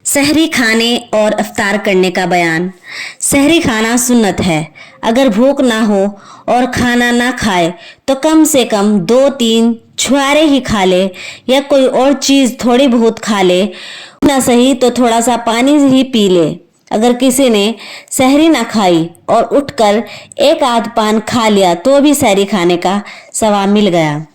सहरी खाने और इफ्तार करने का बयान। सहरी खाना सुन्नत है। अगर भूख ना हो और खाना ना खाए तो कम से कम 2-3 छुहारे ही खा ले या कोई और चीज़ थोड़ी बहुत खा ले, ना सही तो थोड़ा सा पानी ही पी ले। अगर किसी ने सहरी ना खाई और उठकर एक आध पान खा लिया तो भी सहरी खाने का सवाब मिल गया।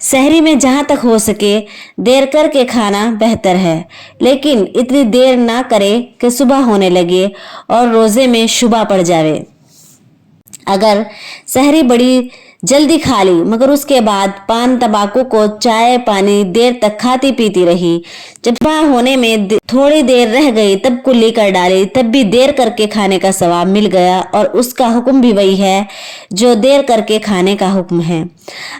सहरी में जहाँ तक हो सके देर करके खाना बेहतर है, लेकिन इतनी देर ना करे कि सुबह होने लगे और रोज़े में शुबा पड़ जावे। अगर सहरी बड़ी जल्दी खा ली मगर उसके बाद पान तंबाकू को चाय पानी देर तक खाती पीती रही, जब सुबह होने में थोड़ी देर रह गई तब कुल्ली कर डाली, तब भी देर करके खाने का सवाब मिल गया और उसका हुक्म भी वही है जो देर करके खाने का हुक्म है।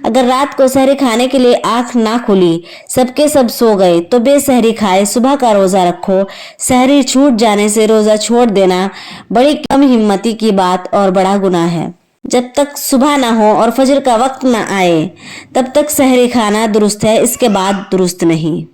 अगर रात को सहरी खाने के लिए आंख ना खुली, सबके सब सो गए तो बेसहरी खाए सुबह का रोजा रखो। सहरी छूट जाने से रोजा छोड़ देना बड़ी कम हिम्मती की बात और बड़ा गुनाह है। जब तक सुबह ना हो और फजर का वक्त ना आए तब तक सहरी खाना दुरुस्त है, इसके बाद दुरुस्त नहीं।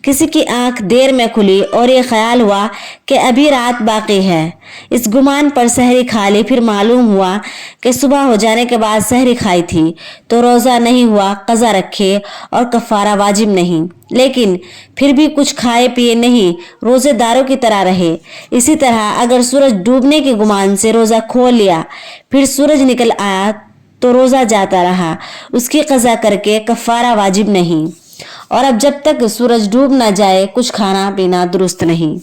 किसी की आंख देर में खुली और ये ख्याल हुआ कि अभी रात बाकी है, इस गुमान पर सहरी खा ली, फिर मालूम हुआ कि सुबह हो जाने के बाद सहरी खाई थी तो रोज़ा नहीं हुआ, कज़ा रखे और कफ़ारा वाजिब नहीं, लेकिन फिर भी कुछ खाए पिए नहीं, रोज़ेदारों की तरह रहे। इसी तरह अगर सूरज डूबने के गुमान से रोज़ा खोल लिया फिर सूरज निकल आया तो रोज़ा जाता रहा, उसकी कज़ा करके कफ़ारा वाजिब नहीं। और अब जब तक सूरज डूब ना जाए कुछ खाना पीना दुरुस्त नहीं।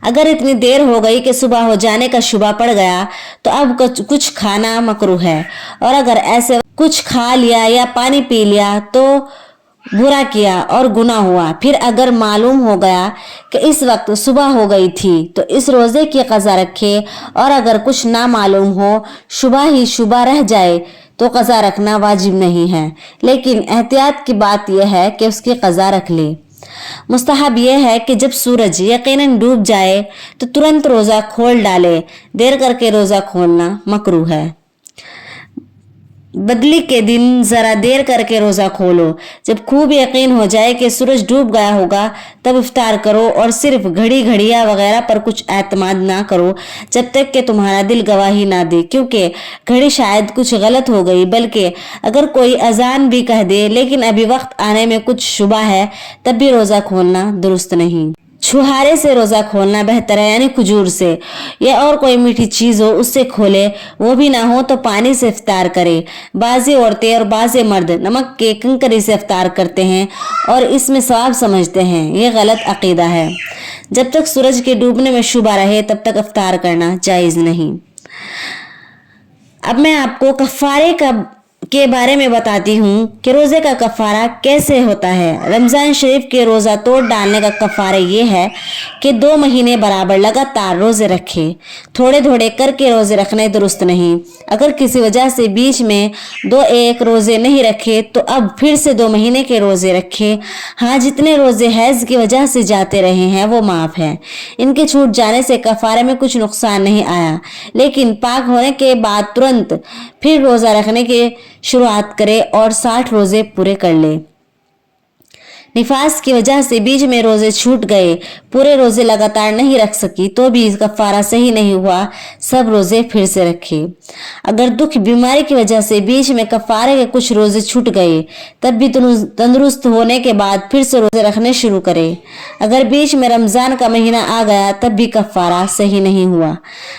अगर इतनी देर हो गई कि सुबह हो जाने का शुबा पड़ गया तो अब कुछ खाना मकरूह है, और अगर ऐसे कुछ खा लिया या पानी पी लिया तो बुरा किया और गुनाह हुआ। फिर अगर मालूम हो गया कि इस वक्त सुबह हो गई थी तो इस रोज़े की क़ज़ा रखे, और अगर कुछ ना मालूम हो शुबा ही शुबा रह जाए तो क़ज़ा रखना वाजिब नहीं है, लेकिन एहतियात की बात यह है कि उसकी क़ज़ा रख ले। मुस्तहब यह है कि जब सूरज यकीनन डूब जाए तो तुरंत रोज़ा खोल डाले, देर करके रोज़ा खोलना मकरूह है। बदली के दिन ज़रा देर करके रोज़ा खोलो, जब खूब यकीन हो जाए कि सूरज डूब गया होगा तब इफ्तार करो, और सिर्फ घड़ी घड़िया वगैरह पर कुछ एतमाद ना करो जब तक कि तुम्हारा दिल गवाही ना दे, क्योंकि घड़ी शायद कुछ गलत हो गई, बल्कि अगर कोई अजान भी कह दे लेकिन अभी वक्त आने में कुछ शुबा है तब भी रोज़ा खोलना दुरुस्त नहीं। छुहारे से रोज़ा खोलना बेहतर है, यानी खजूर से या और कोई मीठी चीज़ हो उससे खोले, वो भी ना हो तो पानी से इफ्तार करे। बाज़ी औरतें और बाज़े मर्द नमक के कंकरी से इफ्तार करते हैं और इसमें सवाब समझते हैं, ये गलत अकीदा है। जब तक सूरज के डूबने में शुबा रहे तब तक इफ्तार करना जायज़ नहीं। अब मैं आपको कफ़ारे के बारे में बताती हूँ कि रोज़े का कफ़ारा कैसे होता है। रमज़ान शरीफ के रोज़ा तोड़ डालने का कफ़ारा ये है कि 2 महीने बराबर लगातार रोज़े रखे। थोड़े थोड़े करके रोज़े रखने दुरुस्त नहीं। अगर किसी वजह से बीच में 2-1 रोज़े नहीं रखे तो अब फिर से 2 महीने के रोज़े रखे। हाँ, जितने रोज़े हैज़ की वजह से जाते रहे हैं वो माफ़ है। इनके छूट जाने से कफ़ारे में कुछ नुकसान नहीं आया, लेकिन पाक होने के बाद तुरंत फिर रोज़ा रखने के शुरुआत करे और 60 रोज़े पूरे कर ले। निफास की वजह से बीच में रोज़े छूट गए, पूरे रोज़े लगातार नहीं रख सकी तो भी कफ़ारा सही नहीं हुआ, सब रोज़े फिर से रखे। अगर दुख बीमारी की वजह से बीच में कफ़ारे के कुछ रोज़े छूट गए तब भी तंदुरुस्त होने के बाद फिर से रोज़े रखने शुरू करे। अगर बीच में रमज़ान का महीना आ गया तब भी कफ़ारा सही नहीं हुआ।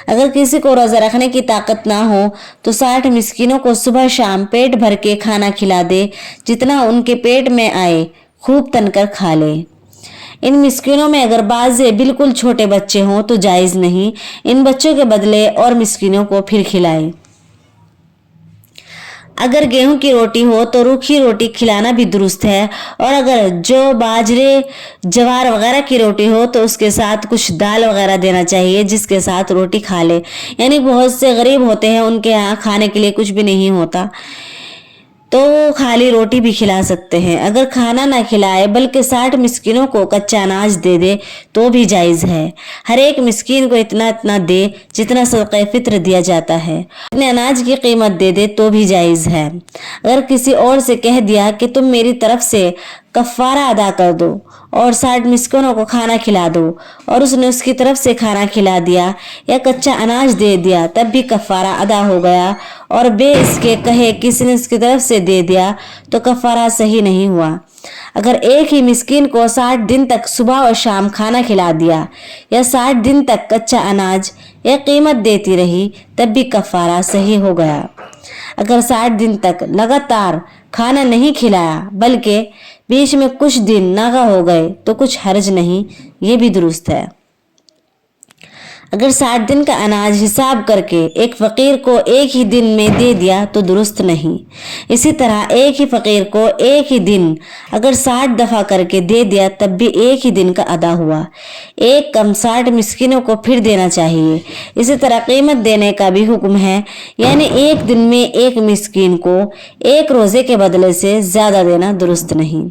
अगर किसी को रोज़ा रखने की ताकत ना हो तो 60 मिस्कीनों को सुबह शाम पेट भर के खाना खिला दे, जितना उनके पेट में आए खूब तनकर खा ले। इन मिस्कीनों में अगर बाज़े बिल्कुल छोटे बच्चे हों तो जायज़ नहीं, इन बच्चों के बदले और मिस्कीनों को फिर खिलाए। अगर गेहूं की रोटी हो तो रूखी रोटी खिलाना भी दुरुस्त है, और अगर जो बाजरे जवार वगैरह की रोटी हो तो उसके साथ कुछ दाल वगैरह देना चाहिए जिसके साथ रोटी खा ले। यानी बहुत से गरीब होते हैं, उनके यहाँ खाने के लिए कुछ भी नहीं होता तो खाली रोटी भी खिला सकते हैं। अगर खाना ना खिलाए बल्कि 60 मिस्किनों को कच्चा अनाज दे दे तो भी जायज़ है। हर एक मिस्कीन को इतना इतना दे जितना सदक़े फ़ित्र दिया जाता है। अपने अनाज की कीमत दे दे तो भी जायज़ है। अगर किसी और से कह दिया कि तुम मेरी तरफ से कफ़ारा अदा कर दो और 60 मिस्किनों को खाना खिला दो, और उसने उसकी तरफ से खाना खिला दिया या कच्चा अनाज दे दिया, तब भी कफ़ारा अदा हो गया। और बे इसके कहे किसी ने उसकी तरफ से दे दिया तो कफ़ारा सही नहीं हुआ। अगर एक ही मिस्कीन को 60 दिन तक सुबह और शाम खाना खिला दिया या 60 दिन तक कच्चा अनाज या कीमत देती रही, तब भी कफ़ारा सही हो गया। अगर 60 दिन तक लगातार खाना नहीं खिलाया बल्कि बीच में कुछ दिन नागा हो गए तो कुछ हर्ज नहीं, ये भी दुरुस्त है। अगर 60 दिन का अनाज हिसाब करके एक फ़कीर को एक ही दिन में दे दिया तो दुरुस्त नहीं। इसी तरह एक ही फ़कीर को एक ही दिन अगर 60 दफ़ा करके दे दिया तब भी एक ही दिन का अदा हुआ। एक कम 60 मिस्किनों को फिर देना चाहिए। इसी तरह कीमत देने का भी हुक्म है, यानी एक दिन में एक मिस्कीन को एक रोज़े के बदले से ज़्यादा देना दुरुस्त नहीं।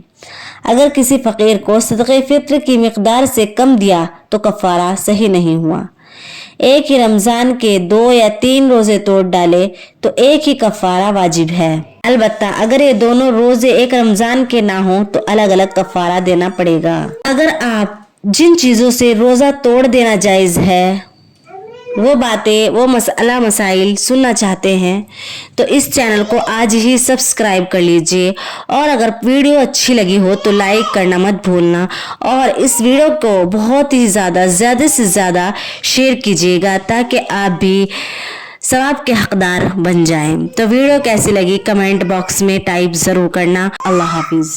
अगर किसी फ़कीर को सदक़े फ़ित्र की मिक़दार से कम दिया तो कफ़ारा सही नहीं हुआ। एक ही रमज़ान के 2 या 3 रोज़े तोड़ डाले तो एक ही कफ़ारा वाजिब है। अलबत्ता अगर ये दोनों रोज़े एक रमज़ान के ना हो तो अलग अलग कफ़ारा देना पड़ेगा। अगर आप जिन चीज़ों से रोज़ा तोड़ देना जायज़ है वो बातें, वो मसाइल सुनना चाहते हैं तो इस चैनल को आज ही सब्सक्राइब कर लीजिए, और अगर वीडियो अच्छी लगी हो तो लाइक करना मत भूलना, और इस वीडियो को बहुत ही ज़्यादा से ज़्यादा शेयर कीजिएगा ताकि आप भी सवाब के हकदार बन जाएं। तो वीडियो कैसी लगी कमेंट बॉक्स में टाइप ज़रूर करना। अल्लाह हाफिज़।